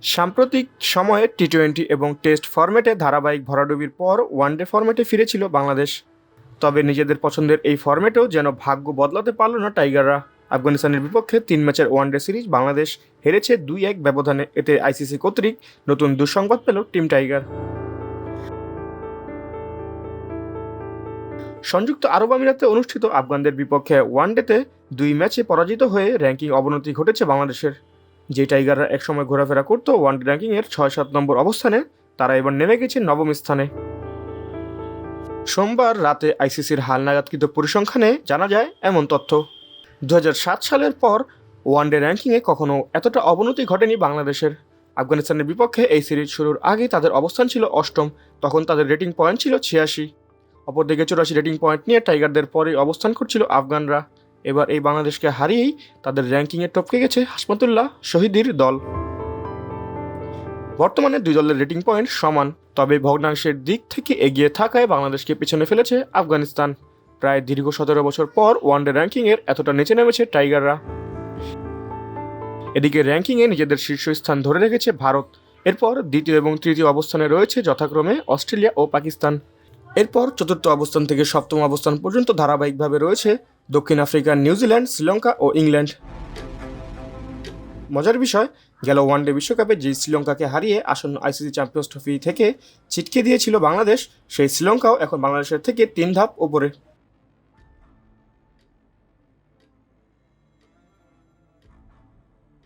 সাম্প্রতিক সময়ে টি-20 এবং টেস্ট ফরম্যাটে ধারাবাহিক ভরাডুবির পর ওয়ানডে ফরম্যাটে ফিরেছিল বাংলাদেশ। তবে নিজেদের পছন্দের এই ফরম্যাটেও যেন ভাগ্য বদলাতে পারল না টাইগাররা। আফগানিস্তানের বিপক্ষে 3 ম্যাচের ওয়ানডে সিরিজ বাংলাদেশ হেরেছে 2-1 ব্যবধানে। এতে আইসিসি কর্তৃক নতুন দুঃসংবাদ পেল টিম টাইগার। সংযুক্ত আরব আমিরাতে অনুষ্ঠিত আফগানদের বিপক্ষে ওয়ানডেতে 2 ম্যাচে পরাজিত হয়ে র্যাঙ্কিং অবনতি ঘটেছে বাংলাদেশের। যে টাইগাররা একসময় ঘোরাফেরা করত ওয়ানডে র্যাঙ্কিংয়ের 6-7 নম্বর অবস্থানে, তারা এবার নেমে গেছে 9ম স্থানে। সোমবার রাতে আইসিসির হালনাগাদকৃত পরিসংখ্যানে জানা যায় এমন তথ্য। 2007 সালের পর ওয়ানডে র্যাঙ্কিংয়ে কখনো এতটা অবনতি ঘটেনি বাংলাদেশের। আফগানিস্তানের বিপক্ষে এই সিরিজ শুরুর আগে তাদের অবস্থান ছিল 8ম, তখন তাদের রেটিং পয়েন্ট ছিল 86। অপরদিকে 84 রেটিং পয়েন্ট নিয়ে টাইগারদের পরে অবস্থান করছিল আফগানরা। এবার এই বাংলাদেশকে হারিয়েই তাদের র্যাঙ্কিংয়ে টপকে গেছে হাশমাতুল্লাহ শহীদের দল। বর্তমানে দুই দলের রেটিং পয়েন্ট সমান, তবে ভগ্নাংশের দিক থেকে এগিয়ে থাকায় বাংলাদেশকে পিছনে ফেলেছে আফগানিস্তান। প্রায় দীর্ঘ 17 বছর পর ওয়ানডে র্যাঙ্কিংয়ের এতটা নিচে নেমেছে টাইগাররা। এদিকে র্যাঙ্কিংয়ে নিজেদের শীর্ষস্থান ধরে রেখেছে ভারত। এরপর দ্বিতীয় এবং তৃতীয় অবস্থানে রয়েছে যথাক্রমে অস্ট্রেলিয়া ও পাকিস্তান। এরপর চতুর্থ অবস্থান থেকে 7ম অবস্থান পর্যন্ত ধারাবাহিকভাবে রয়েছে দক্ষিণ আফ্রিকা, নিউজিল্যান্ড, শ্রীলঙ্কা ও ইংল্যান্ড। মজার বিষয়, গেল ওয়ানডে বিশ্বকাপে যে শ্রীলঙ্কাকে হারিয়ে আসন্ন আইসিসি চ্যাম্পিয়ন্স ট্রফি থেকে ছিটকে দিয়েছিল বাংলাদেশ, সেই শ্রীলঙ্কাও এখন বাংলাদেশের থেকে 3 ধাপ ওপরে।